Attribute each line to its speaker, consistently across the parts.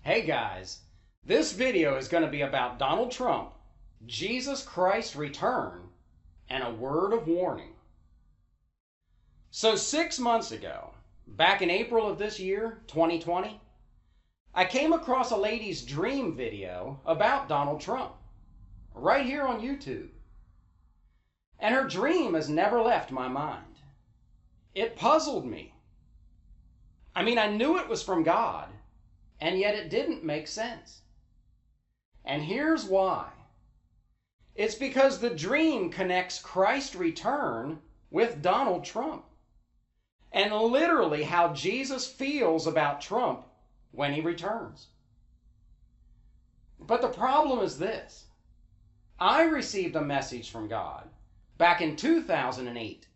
Speaker 1: Hey guys, this video is going to be about Donald Trump, Jesus Christ's return, and a word of warning. So 6 months ago, back in April of this year, 2020, I came across a lady's dream video about Donald Trump, right here on YouTube. And her dream has never left my mind. It puzzled me. I knew it was from God, and yet it didn't make sense. And here's why. It's because the dream connects Christ's return with Donald Trump, and literally how Jesus feels about Trump when he returns. But the problem is this. I received a message from God back in 2008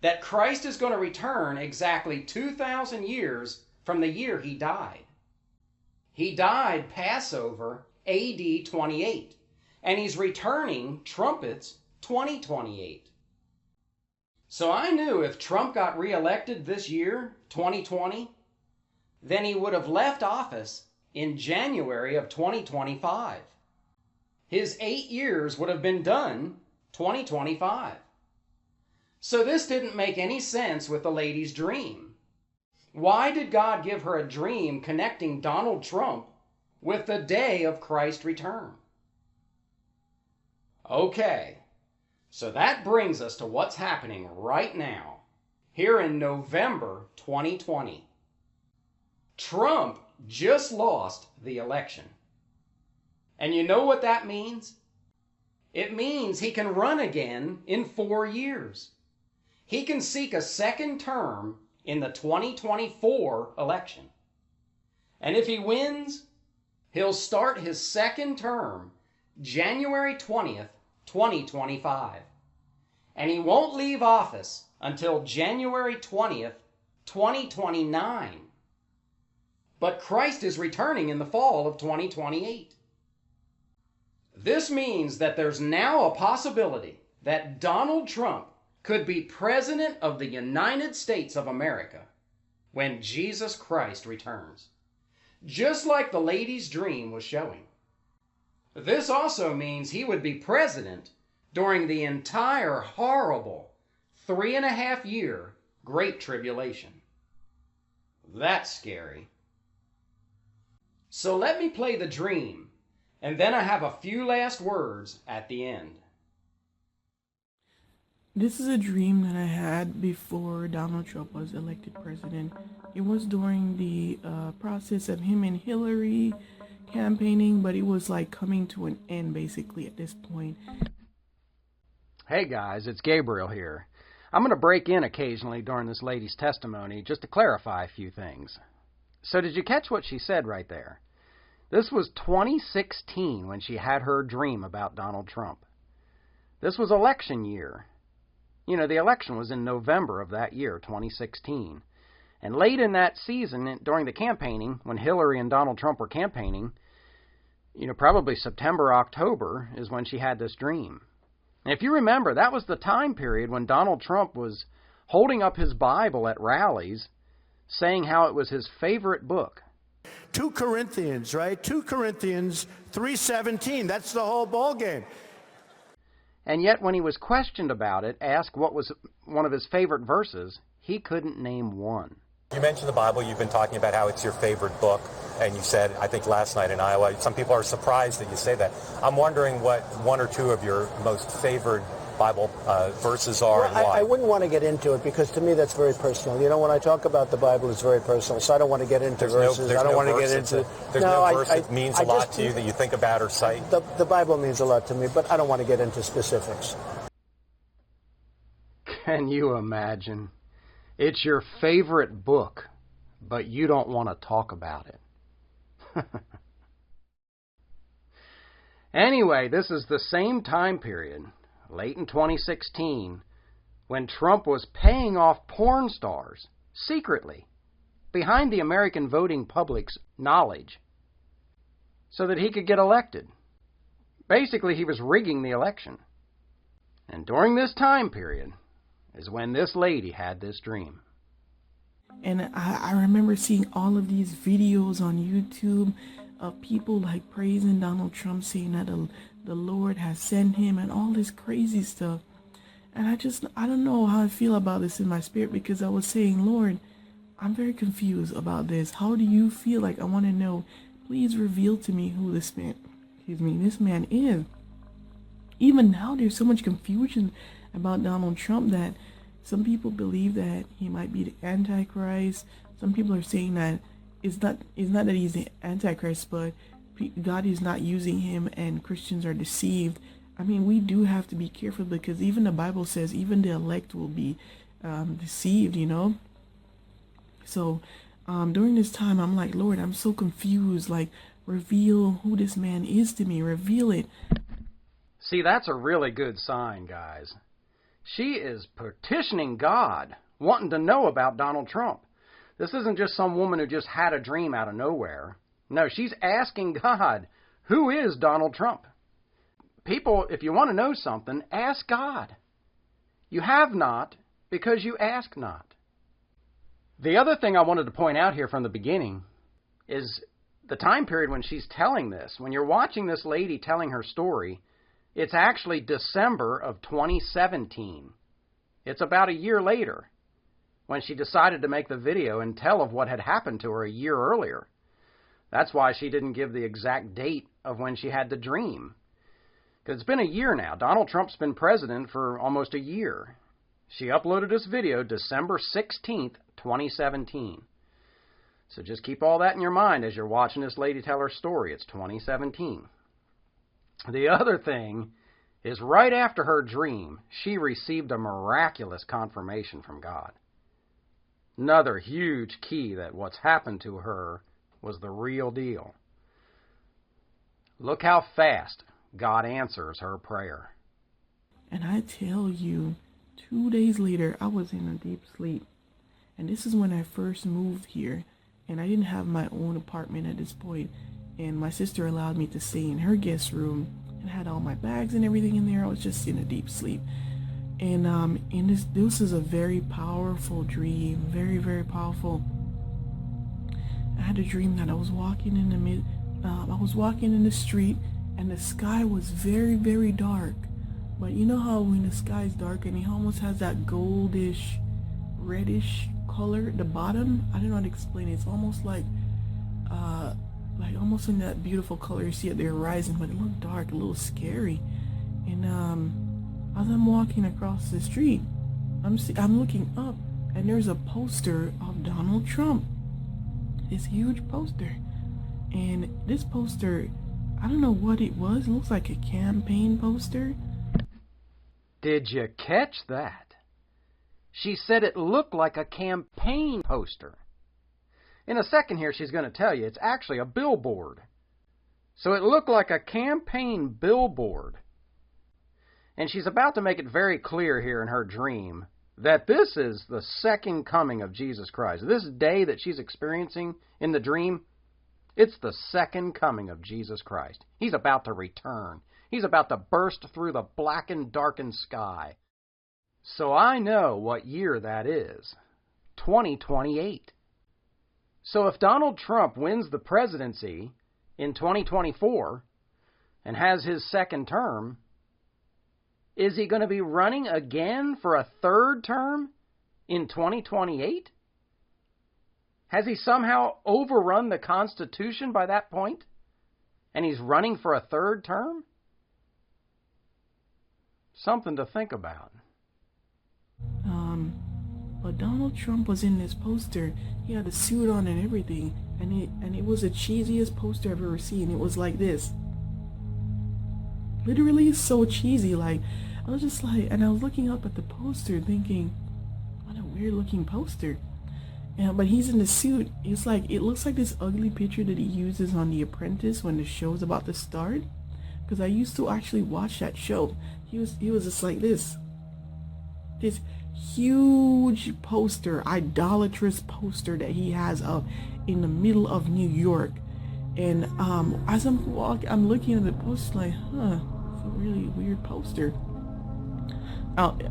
Speaker 1: that Christ is going to return exactly 2,000 years from the year he died. He died Passover AD 28, and he's returning trumpets 2028. So I knew if Trump got reelected this year, 2020, then he would have left office in January of 2025. His 8 years would have been done 2025. So this didn't make any sense with the lady's dream. Why did God give her a dream connecting Donald Trump with the day of Christ's return? Okay, so that brings us to what's happening right now, here in November 2020. Trump just lost the election. And you know what that means? It means he can run again in 4 years. He can seek a second term in the 2024 election. And if he wins, he'll start his second term January 20th, 2025. And he won't leave office until January 20th, 2029. But Christ is returning in the fall of 2028. This means that there's now a possibility that Donald Trump could be President of the United States of America when Jesus Christ returns, just like the lady's dream was showing. This also means he would be president during the entire horrible 3.5-year Great Tribulation. That's scary. So let me play the dream, and then I have a few last words at the end.
Speaker 2: This is a dream that I had before Donald Trump was elected president. It was during the process of him and Hillary campaigning, but it was like coming to an end basically at this point.
Speaker 3: Hey guys, it's Gabriel here. I'm going to break in occasionally during this lady's testimony just to clarify a few things. So did you catch what she said right there? This was 2016 when she had her dream about Donald Trump. This was election year. You know, the election was in November of that year, 2016. And late in that season, during the campaigning, when Hillary and Donald Trump were campaigning, probably September, October, is when she had this dream. And if you remember, that was the time period when Donald Trump was holding up his Bible at rallies, saying how it was his favorite book.
Speaker 4: 2 Corinthians, right? 2 Corinthians 3:17. That's the whole ball game.
Speaker 3: And yet when he was questioned about it, asked what was one of his favorite verses, he couldn't name one.
Speaker 5: You mentioned the Bible. You've been talking about how it's your favorite book. And you said, I think last night in Iowa, some people are surprised that you say that. I'm wondering what 1 or 2 of your most favorite Bible verses are and why.
Speaker 4: I wouldn't want to get into it because to me that's very personal. When I talk about the Bible, it's very personal. So I don't want to get into verses. I don't want to get into...
Speaker 5: There's no verse that means a lot to you that you think about or cite?
Speaker 4: The Bible means a lot to me, but I don't want to get into specifics.
Speaker 3: Can you imagine? It's your favorite book, but you don't want to talk about it. Anyway, this is the same time period, late in 2016, when Trump was paying off porn stars secretly, behind the American voting public's knowledge, so that he could get elected. Basically, he was rigging the election. And during this time period is when this lady had this dream.
Speaker 2: And I remember seeing all of these videos on YouTube of people like praising Donald Trump, saying that the Lord has sent him and all this crazy stuff. And I don't know how I feel about this in my spirit, because I was saying, Lord, I'm very confused about this. How do you feel? Like, I want to know. Please reveal to me who this man is. Even now, there's so much confusion about Donald Trump that some people believe that he might be the Antichrist. Some people are saying that it's not that he's the Antichrist, but God is not using him and Christians are deceived. I mean, we do have to be careful, because even the Bible says even the elect will be deceived, you know. So during this time, I'm like, Lord, I'm so confused. Like, reveal who this man is to me. Reveal it.
Speaker 3: See, that's a really good sign, guys. She is petitioning God, wanting to know about Donald Trump. This isn't just some woman who just had a dream out of nowhere. No, she's asking God, who is Donald Trump? People, if you want to know something, ask God. You have not because you ask not. The other thing I wanted to point out here from the beginning is the time period when she's telling this. When you're watching this lady telling her story, it's actually December of 2017. It's about a year later when she decided to make the video and tell of what had happened to her a year earlier. That's why she didn't give the exact date of when she had the dream. Because it's been a year now. Donald Trump's been president for almost a year. She uploaded this video December 16th, 2017. So just keep all that in your mind as you're watching this lady tell her story. It's 2017. The other thing is, right after her dream, she received a miraculous confirmation from God. Another huge key that what's happened to her was the real deal. Look how fast God answers her prayer.
Speaker 2: And I tell you, 2 days later, I was in a deep sleep. And this is when I first moved here. And I didn't have my own apartment at this point. And my sister allowed me to stay in her guest room and had all my bags and everything in there. I was just in a deep sleep. And this is a very powerful dream. Very, very powerful. I had a dream that I was walking in the street, and the sky was very, very dark. But you know how when the sky is dark and it almost has that goldish, reddish color at the bottom? I don't know how to explain it. It's almost like almost in that beautiful color you see at the horizon, but it looked dark, a little scary. And as I'm walking across the street, I'm looking up, and there's a poster of Donald Trump. This huge poster. And this poster, I don't know what it was. It looks like a campaign poster.
Speaker 3: Did you catch that? She said it looked like a campaign poster. In a second here, she's going to tell you it's actually a billboard. So it looked like a campaign billboard. And she's about to make it very clear here in her dream that this is the second coming of Jesus Christ. This day that she's experiencing in the dream, it's the second coming of Jesus Christ. He's about to return. He's about to burst through the blackened, darkened sky. So I know what year that is. 2028. So if Donald Trump wins the presidency in 2024 and has his second term, is he going to be running again for a third term in 2028? Has he somehow overrun the Constitution by that point? And he's running for a third term? Something to think about.
Speaker 2: But Donald Trump was in this poster. He had a suit on and everything. And it was the cheesiest poster I've ever seen. It was like this. Literally so cheesy. Like, I was just like, and I was looking up at the poster thinking, what a weird looking poster. But he's in the suit. It's like, it looks like this ugly picture that he uses on The Apprentice when the show's about to start. Because I used to actually watch that show. He was just like this. This huge poster, idolatrous poster that he has up in the middle of New York. And as I'm walking, I'm looking at the poster like, it's a really weird poster.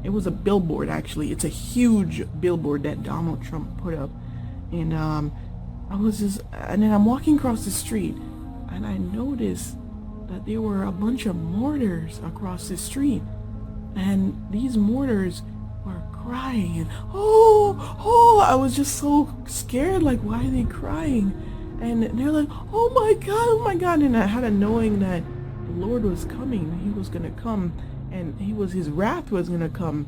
Speaker 2: It was a billboard, actually. It's a huge billboard that Donald Trump put up. And and then I'm walking across the street, and I noticed that there were a bunch of mortars across the street, and these mortars were crying. And I was just so scared, like, why are they crying? And they're like, oh my God, and I had a knowing that the Lord was coming. He was gonna come, and his wrath was gonna come.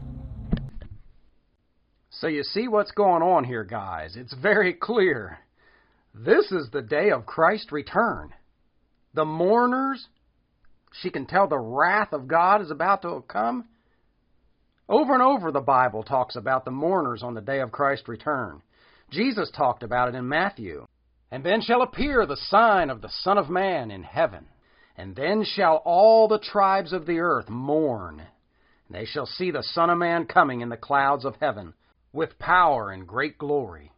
Speaker 3: So you see what's going on here, guys. It's very clear. This is the day of Christ's return. The mourners, she can tell the wrath of God is about to come. Over and over the Bible talks about the mourners on the day of Christ's return. Jesus talked about it in Matthew. And then shall appear the sign of the Son of Man in heaven. And then shall all the tribes of the earth mourn. And they shall see the Son of Man coming in the clouds of heaven with power and great glory.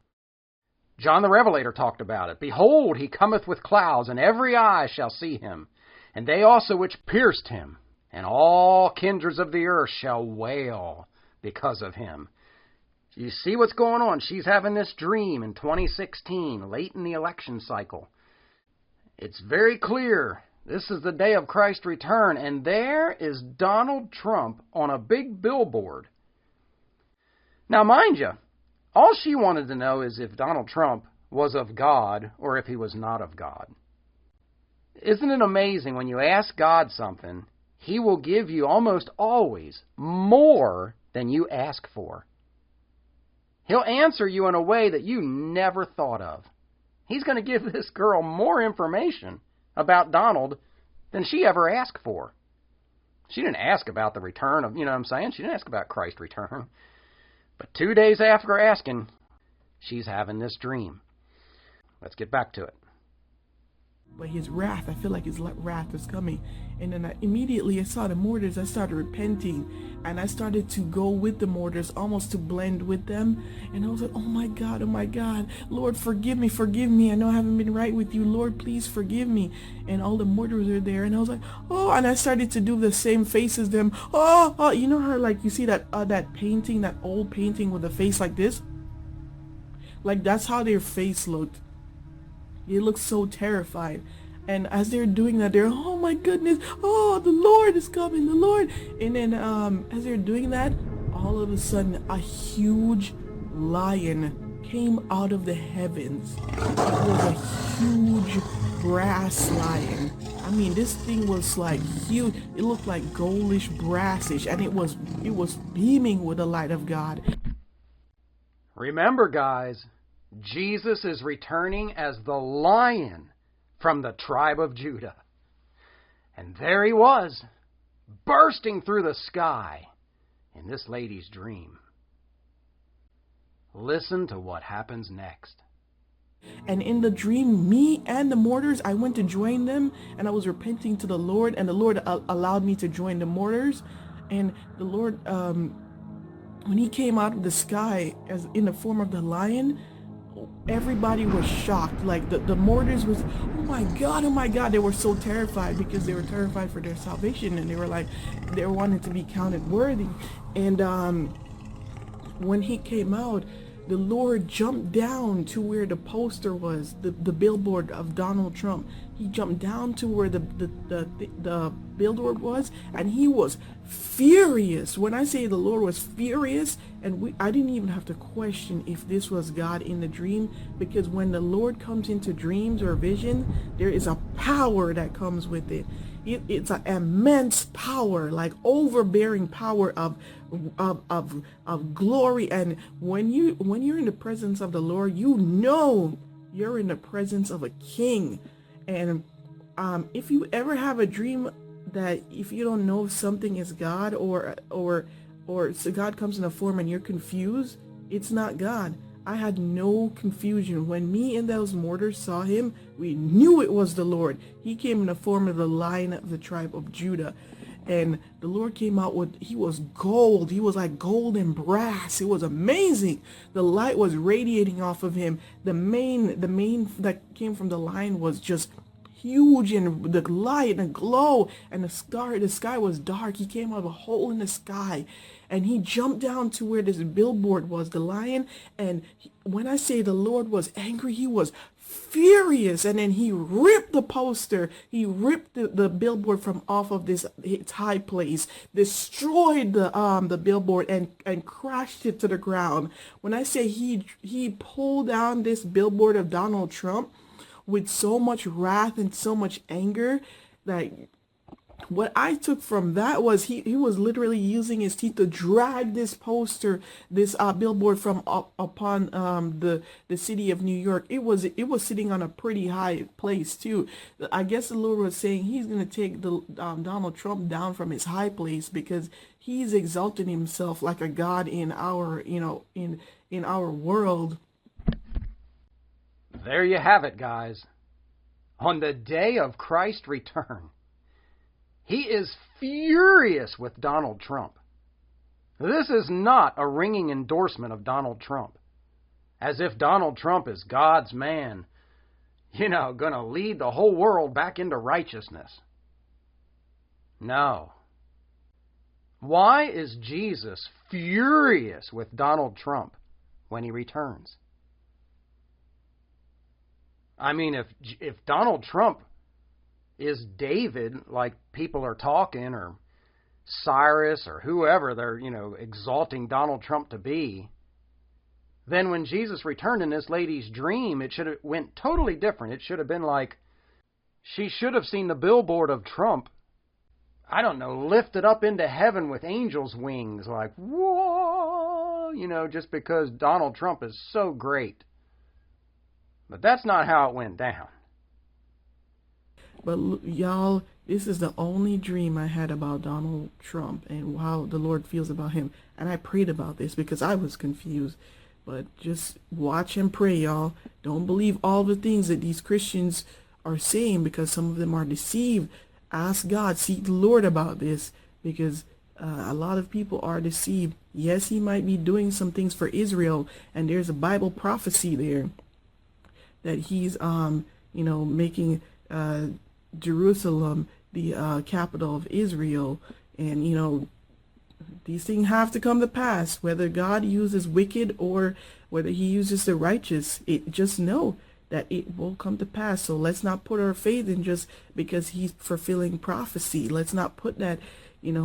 Speaker 3: John the Revelator talked about it. Behold, he cometh with clouds, and every eye shall see him, and they also which pierced him, and all kindreds of the earth shall wail because of him. You see what's going on? She's having this dream in 2016, late in the election cycle. It's very clear. This is the day of Christ's return, and there is Donald Trump on a big billboard. Now, mind you, all she wanted to know is if Donald Trump was of God or if he was not of God. Isn't it amazing when you ask God something, he will give you almost always more than you ask for. He'll answer you in a way that you never thought of. He's going to give this girl more information about Donald than she ever asked for. She didn't ask about the return of, you know what I'm saying? She didn't ask about Christ's return. But 2 days after asking, she's having this dream. Let's get back to it.
Speaker 2: But his wrath, I feel like his wrath is coming. And then immediately I saw the mortars. I started repenting. And I started to go with the mortars, almost to blend with them. And I was like, oh my God. Lord, forgive me. I know I haven't been right with you. Lord, please forgive me. And all the mortars are there. And I was like, oh, and I started to do the same face as them. Oh, you know how, like, you see that painting, that old painting with a face like this? Like, that's how their face looked. They look so terrified. And as they're doing that, they're, oh my goodness, oh, the Lord is coming, the Lord. And then as they're doing that, all of a sudden, a huge lion came out of the heavens. It was a huge brass lion. I mean, this thing was like huge. It looked like goldish, brassish, and it was beaming with the light of God.
Speaker 3: Remember, guys, Jesus is returning as the Lion from the tribe of Judah. And there he was, bursting through the sky in this lady's dream. Listen to what happens next.
Speaker 2: And in the dream, me and the mortars, I went to join them, and I was repenting to the Lord, and the Lord allowed me to join the mortars. And the Lord, when he came out of the sky as in the form of the lion, everybody was shocked. Like the mortars was, oh my God. They were so terrified because they were terrified for their salvation, and they were like, they wanted to be counted worthy. And when he came out, the Lord jumped down to where the poster was, the billboard of Donald Trump. He jumped down to where the billboard was, and he was furious. When I say the Lord was furious, and I didn't even have to question if this was God in the dream, because when the Lord comes into dreams or vision, there is a power that comes with it. It's an immense power, like overbearing power of glory. And when you're in the presence of the Lord, you know you're in the presence of a king. And if you ever have a dream that if you don't know if something is God or so God comes in a form and you're confused, it's not God. I had no confusion. When me and those mortars saw him, we knew it was the Lord. He came in the form of the Lion of the tribe of Judah. And the Lord came out with, he was gold. He was like gold and brass. It was amazing. The light was radiating off of him. The mane that came from the lion was just huge, and the light and the glow, and the sky was dark. He came out of a hole in the sky, and he jumped down to where this billboard was, the lion. And when I say the Lord was angry, he was furious, and then he ripped the poster, he ripped the billboard from off of its high place, destroyed the billboard, and crashed it to the ground. When I say he pulled down this billboard of Donald Trump with so much wrath and so much anger, that what I took from that was he was literally using his teeth to drag this poster, this billboard from up upon the city of New York. It was sitting on a pretty high place too. I guess the Lord was saying he's going to take the Donald Trump down from his high place, because he's exalted himself like a god in our in our world.
Speaker 3: There you have it, guys. On the day of Christ's return, he is furious with Donald Trump. This is not a ringing endorsement of Donald Trump, as if Donald Trump is God's man, going to lead the whole world back into righteousness. No. Why is Jesus furious with Donald Trump when he returns? I mean, if Donald Trump is David, like people are talking, or Cyrus, or whoever they're, exalting Donald Trump to be, then when Jesus returned in this lady's dream, it should have went totally different. It should have been like, she should have seen the billboard of Trump, I don't know, lifted up into heaven with angels' wings, like, whoa, just because Donald Trump is so great. But that's not how it went down.
Speaker 2: But y'all, this is the only dream I had about Donald Trump and how the Lord feels about him. And I prayed about this because I was confused. But just watch and pray, y'all. Don't believe all the things that these Christians are saying, because some of them are deceived. Ask God, seek the Lord about this, because a lot of people are deceived. Yes, he might be doing some things for Israel, and there's a Bible prophecy there that he's making Jerusalem the capital of Israel, and these things have to come to pass, whether God uses wicked or whether he uses the righteous. Just know that it will come to pass. So let's not put our faith in just because he's fulfilling prophecy. Let's not put that in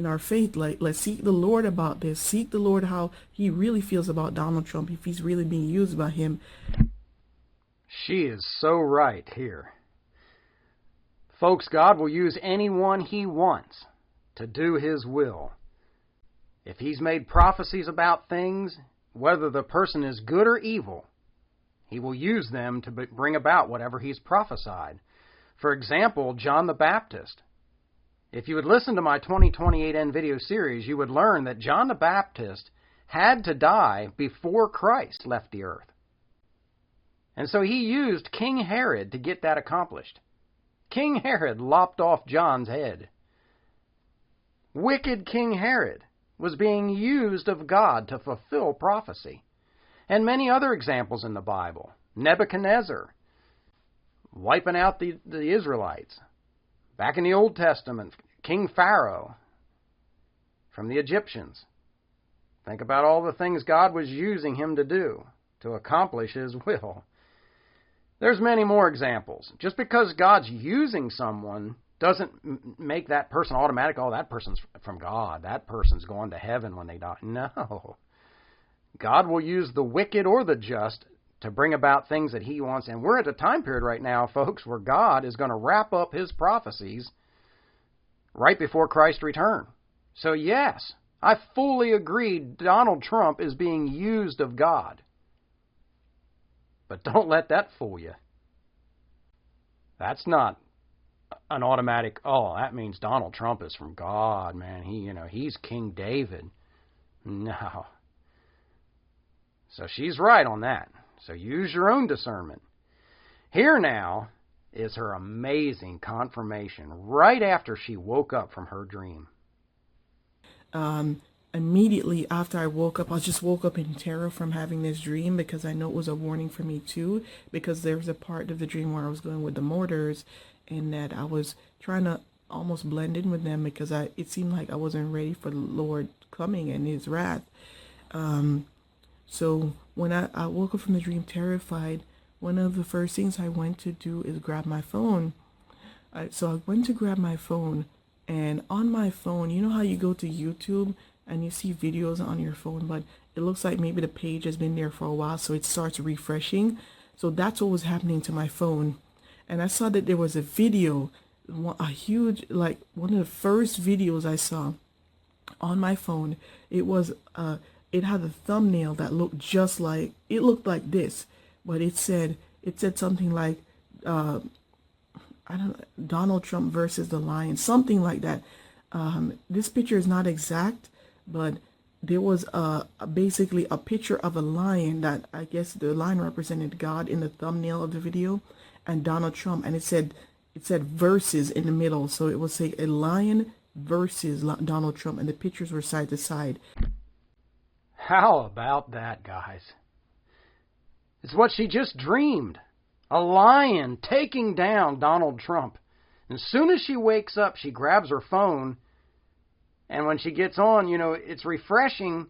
Speaker 2: our faith. Like, let's seek the Lord about this. Seek the Lord how he really feels about Donald Trump, if he's really being used by him.
Speaker 3: She is so right here. Folks, God will use anyone he wants to do his will. If he's made prophecies about things, whether the person is good or evil, he will use them to bring about whatever he's prophesied. For example, John the Baptist. If you would listen to my 2028N video series, you would learn that John the Baptist had to die before Christ left the earth. And so he used King Herod to get that accomplished. King Herod lopped off John's head. Wicked King Herod was being used of God to fulfill prophecy. And many other examples in the Bible. Nebuchadnezzar, wiping out the Israelites. Back in the Old Testament, King Pharaoh from the Egyptians. Think about all the things God was using him to do to accomplish his will. There's many more examples. Just because God's using someone doesn't make that person automatic, oh, that person's from God. That person's going to heaven when they die. No. God will use the wicked or the just to bring about things that he wants. And we're at a time period right now, folks, where God is going to wrap up his prophecies right before Christ's return. So yes, I fully agree Donald Trump is being used of God. But don't let that fool you. That's not an automatic, oh, that means Donald Trump is from God, man. He's King David. No. So she's right on that. So use your own discernment. Here now is her amazing confirmation right after she woke up from her dream.
Speaker 2: Immediately after I woke up, I just woke up in terror from having this dream, because I know it was a warning for me too, because there was a part of the dream where I was going with the mortars, and that I was trying to almost blend in with them, because it seemed like I wasn't ready for the Lord coming and his wrath. So when I woke up from the dream terrified, one of the first things I went to do is grab my phone. So I went to grab my phone, and on my phone, you know how you go to YouTube and you see videos on your phone, but it looks like maybe the page has been there for a while, so it starts refreshing. So that's what was happening to my phone. And I saw that there was a video, a huge, like one of the first videos I saw on my phone. It was, it had a thumbnail that looked just like, it looked like this, but it said something like, I don't know, Donald Trump versus the lion, something like that. This picture is not exact, but there was basically a picture of a lion that I guess the lion represented God in the thumbnail of the video, and Donald Trump, and it said versus in the middle, so it would say a lion versus Donald Trump, and the pictures were side to side.
Speaker 3: How about that, guys? It's what she just dreamed. A lion taking down Donald Trump. As soon as she wakes up, she grabs her phone, and when she gets on, you know, it's refreshing,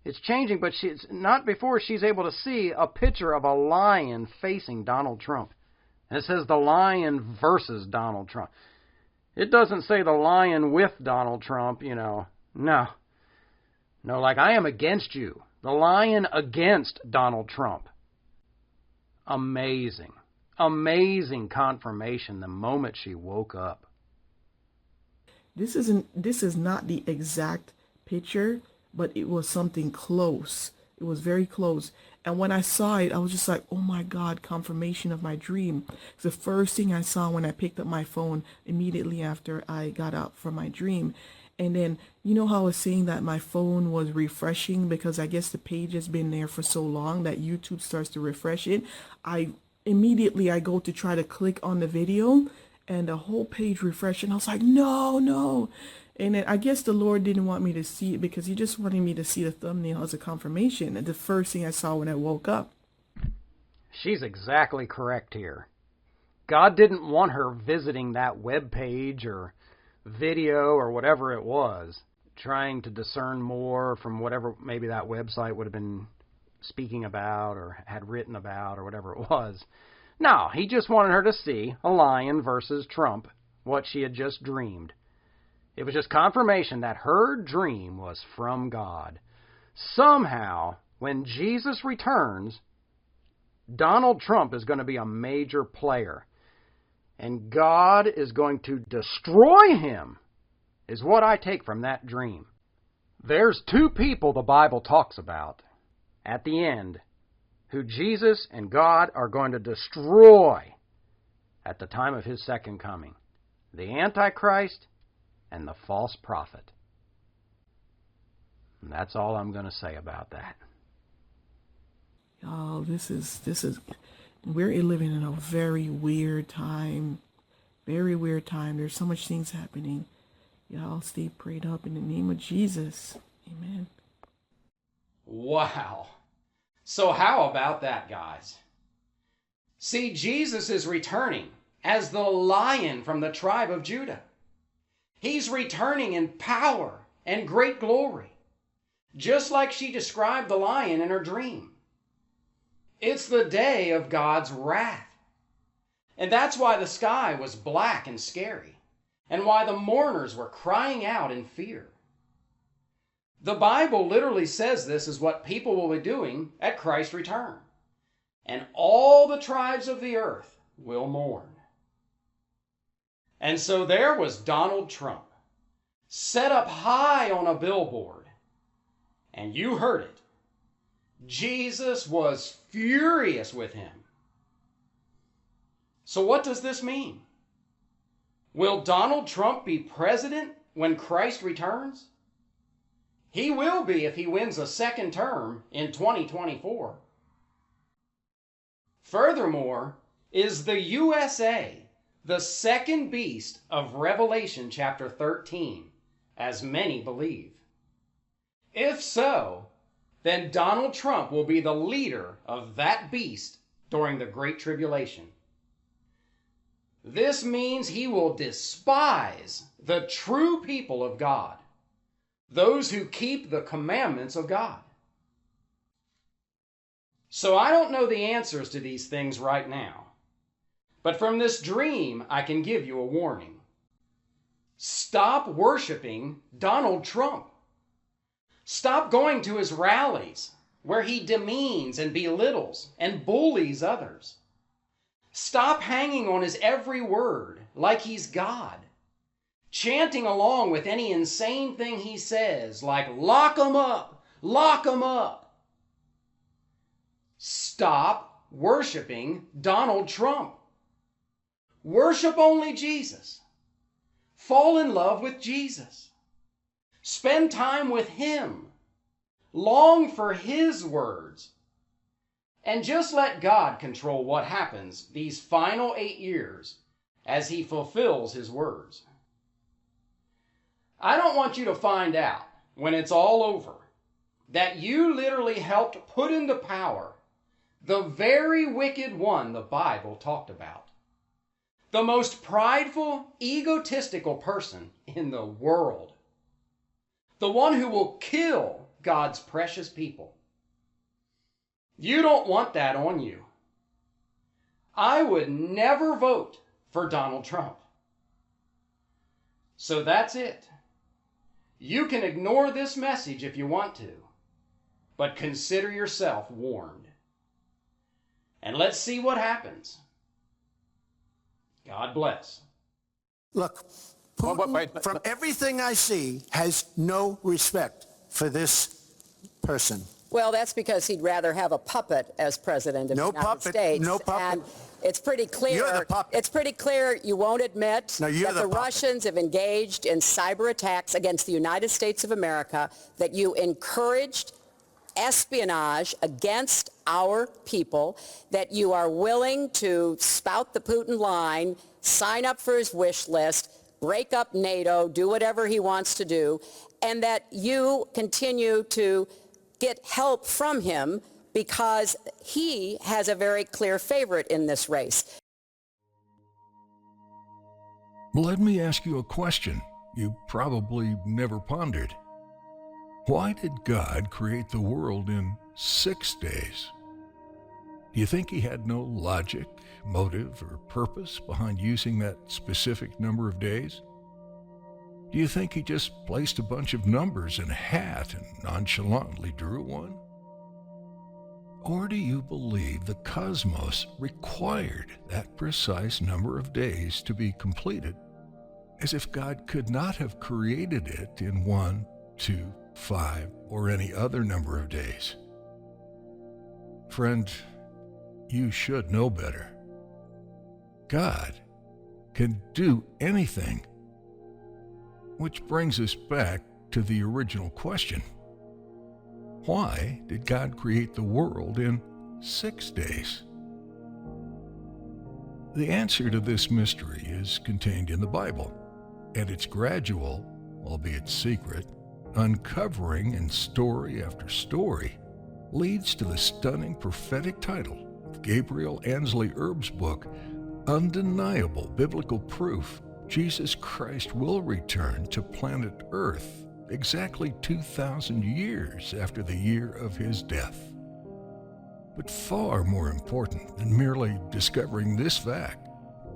Speaker 3: it's changing, but it's not before she's able to see a picture of a lion facing Donald Trump. And it says the lion versus Donald Trump. It doesn't say the lion with Donald Trump, you know. No, like I am against you. The lion against Donald Trump. Amazing confirmation the moment she woke up.
Speaker 2: This is not the exact picture, but it was something close. It was very close. And when I saw it, I was just like, oh my God, confirmation of my dream. It's the first thing I saw when I picked up my phone immediately after I got up from my dream. And then, you know how I was saying that my phone was refreshing because I guess the page has been there for so long that YouTube starts to refresh it. I go to try to click on the video and the whole page refreshed, and I was like, no. And then I guess the Lord didn't want me to see it because he just wanted me to see the thumbnail as a confirmation. And the first thing I saw when I woke up.
Speaker 3: She's exactly correct here. God didn't want her visiting that web page or video or whatever it was, trying to discern more from whatever maybe that website would have been speaking about or had written about or whatever it was. No, he just wanted her to see a lion versus Trump, what she had just dreamed. It was just confirmation that her dream was from God. Somehow, when Jesus returns, Donald Trump is going to be a major player. And God is going to destroy him, is what I take from that dream. There's two people the Bible talks about at the end who Jesus and God are going to destroy at the time of his second coming. The Antichrist and the false prophet. And that's all I'm going to say about that.
Speaker 2: Oh, this is we're living in a very weird time. Very weird time. There's so much things happening. Y'all stay prayed up in the name of Jesus. Amen.
Speaker 1: Wow. So how about that, guys? See, Jesus is returning as the Lion from the tribe of Judah. He's returning in power and great glory, just like she described the lion in her dream. It's the day of God's wrath. And that's why the sky was black and scary, and why the mourners were crying out in fear. The Bible literally says this is what people will be doing at Christ's return. And all the tribes of the earth will mourn. And so there was Donald Trump, set up high on a billboard. And you heard it. Jesus was furious with him. So what does this mean? Will Donald Trump be president when Christ returns? He will be if he wins a second term in 2024. Furthermore, is the USA the second beast of Revelation chapter 13, as many believe? If so, then Donald Trump will be the leader of that beast during the Great Tribulation. This means he will despise the true people of God, those who keep the commandments of God. So I don't know the answers to these things right now, but from this dream I can give you a warning. Stop worshiping Donald Trump. Stop going to his rallies where he demeans and belittles and bullies others. Stop hanging on his every word like he's God, chanting along with any insane thing he says like, lock 'em up, lock 'em up. Stop worshiping Donald Trump. Worship only Jesus. Fall in love with Jesus. Spend time with him. Long for his words. And just let God control what happens these final 8 years as he fulfills his words. I don't want you to find out when it's all over that you literally helped put into power the very wicked one the Bible talked about. The most prideful, egotistical person in the world. The one who will kill God's precious people. You don't want that on you. I would never vote for Donald Trump. So that's it. You can ignore this message if you want to, but consider yourself warned. And let's see what happens. God bless.
Speaker 4: Look, Putin, from everything I see, has no respect for this person.
Speaker 6: Well, that's because he'd rather have a puppet as president of the United States.
Speaker 4: No puppet.
Speaker 6: And it's pretty clear.
Speaker 4: You're the puppet.
Speaker 6: It's pretty clear you won't admit that the Russians have engaged in cyber attacks against the United States of America, that you encouraged espionage against our people, that you are willing to spout the Putin line, sign up for his wish list, break up NATO, do whatever he wants to do, and that you continue to get help from him because he has a very clear favorite in this race.
Speaker 7: Let me ask you a question you probably never pondered. Why did God create the world in 6 days? Do you think he had no logic, motive, or purpose behind using that specific number of days? Do you think he just placed a bunch of numbers in a hat and nonchalantly drew one? Or do you believe the cosmos required that precise number of days to be completed, as if God could not have created it in 1, 2, 5, or any other number of days? Friend, you should know better. God can do anything. Which brings us back to the original question. Why did God create the world in 6 days? The answer to this mystery is contained in the Bible, and its gradual, albeit secret, uncovering in story after story leads to the stunning prophetic title of Gabriel Ansley Erb's book, Undeniable Biblical Proof Jesus Christ Will Return to Planet Earth exactly 2,000 years after the year of his death. But far more important than merely discovering this fact,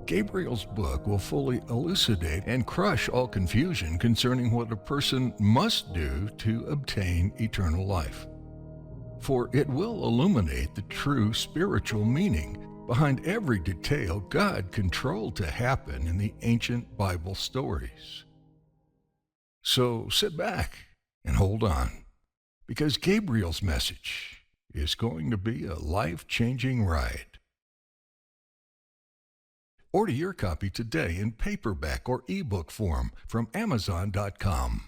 Speaker 7: Gabriel's book will fully elucidate and crush all confusion concerning what a person must do to obtain eternal life. For it will illuminate the true spiritual meaning behind every detail God controlled to happen in the ancient Bible stories. So sit back and hold on, because Gabriel's message is going to be a life-changing ride. Order your copy today in paperback or ebook form from Amazon.com.